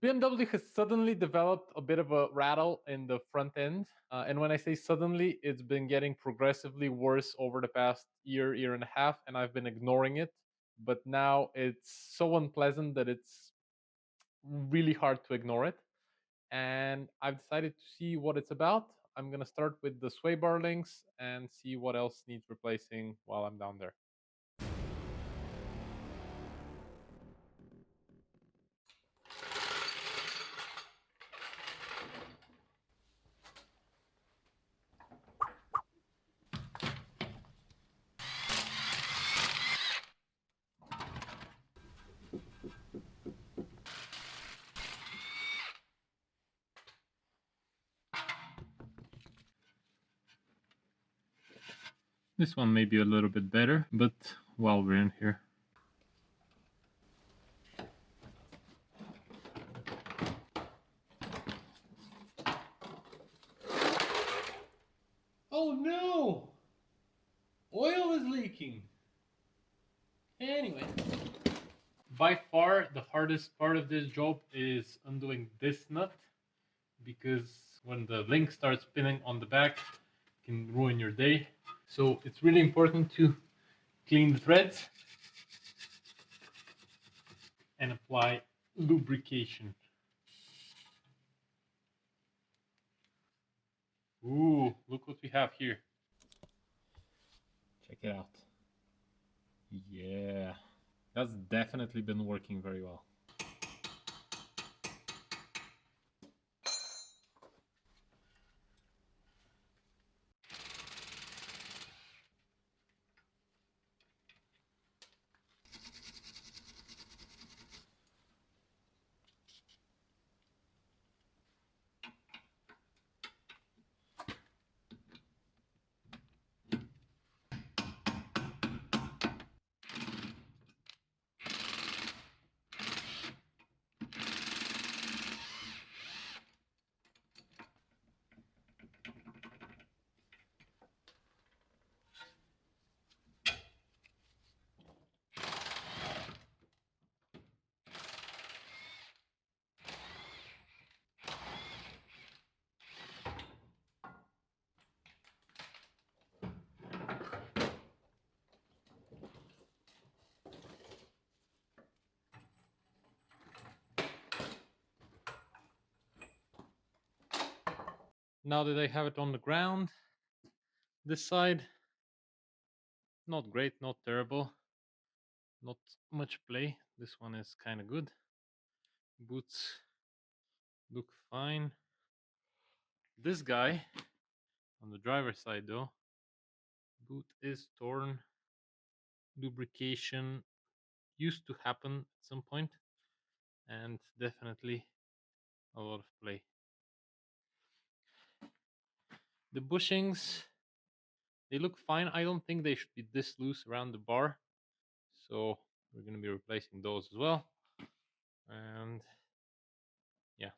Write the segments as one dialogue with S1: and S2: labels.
S1: BMW has suddenly developed a bit of a rattle in the front end. And when I say suddenly, it's been getting progressively worse over the past year and a half, and I've been ignoring it. But now it's so unpleasant that it's really hard to ignore it. And I've decided to see what it's about. I'm going to start with the sway bar links and see what else needs replacing while I'm down there. This one may be a little bit better, but while we're in here. Oh no! Oil is leaking! Anyway. By far, the hardest part of this job is undoing this nut, because when the link starts spinning on the back, it can ruin your day. So it's really important to clean the threads and apply lubrication. Ooh, look what we have here. Check it out. Yeah, that's definitely been working very well. Now that I have it on the ground, this side, not great, not terrible, not much play. This one is kind of good. Boots look fine. This guy, on the driver's side though, boot is torn. Lubrication used to happen at some point, and definitely a lot of play. The bushings, they look fine. I don't think they should be this loose around the bar, so we're going to be replacing those as well. And yeah,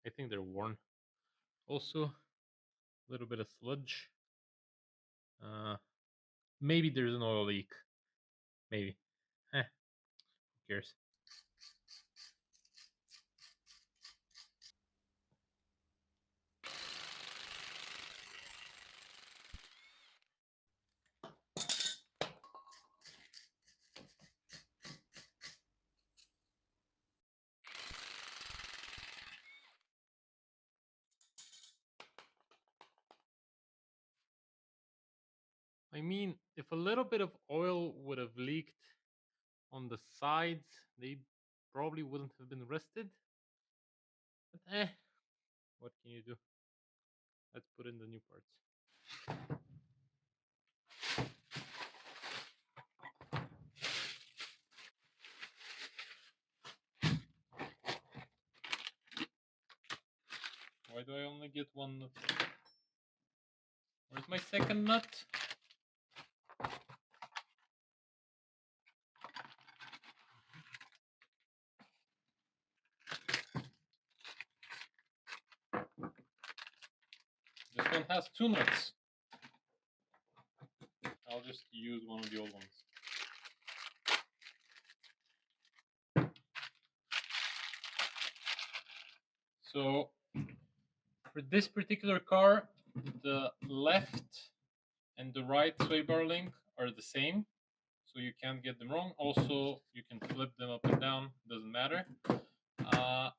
S1: I think they're worn. Also, a little bit of sludge. Maybe there's an oil leak. Maybe. Who cares? I mean, if a little bit of oil would have leaked on the sides, they probably wouldn't have been rusted. But what can you do? Let's put in the new parts. Why do I only get one nut? Where's my second nut? This one has two nuts. I'll just use one of the old ones. So for this particular car, the left and the right sway bar link are the same, so you can't get them wrong. Also, you can flip them up and down, doesn't matter. Uh,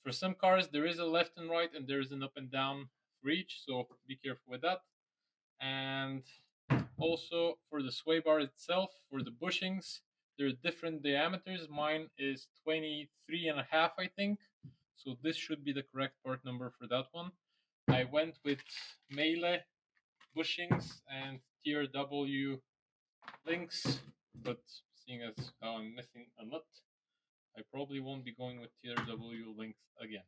S1: for some cars, there is a left and right, and there is an up and down for each, so be careful with that. And also for the sway bar itself, for the bushings, there are different diameters. Mine is 23.5, I think. So this should be the correct part number for that one. I went with melee bushings and TRW links, but seeing as how I'm missing a nut, I probably won't be going with TRW links again.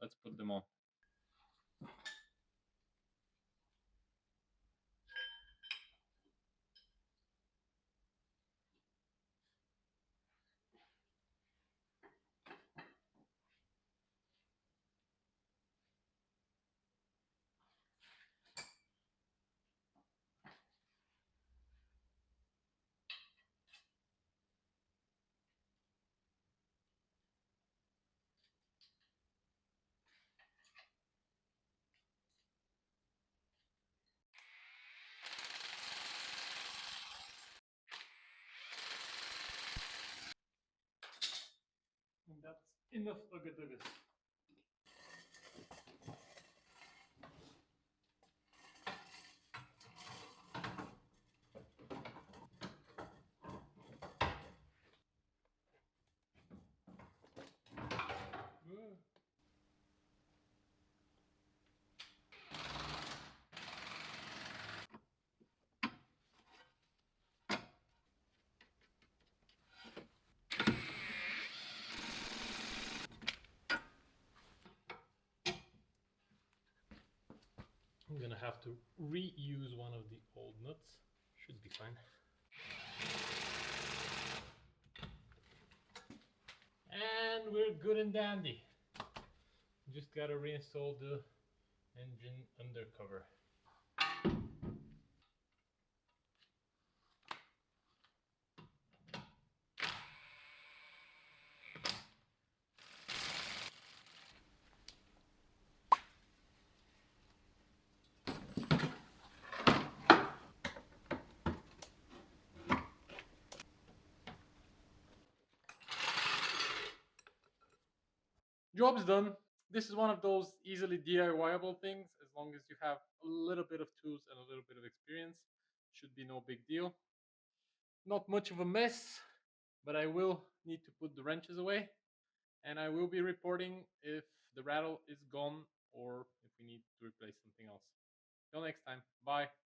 S1: Let's put them on. And that's enough ugga. I'm gonna have to reuse one of the old nuts. Should be fine. And we're good and dandy. Just gotta reinstall the engine undercover. Job's done. This is one of those easily DIYable things. As long as you have a little bit of tools and a little bit of experience, should be no big deal. Not much of a mess, but I will need to put the wrenches away, and I will be reporting if the rattle is gone or if we need to replace something else. Till next time. Bye.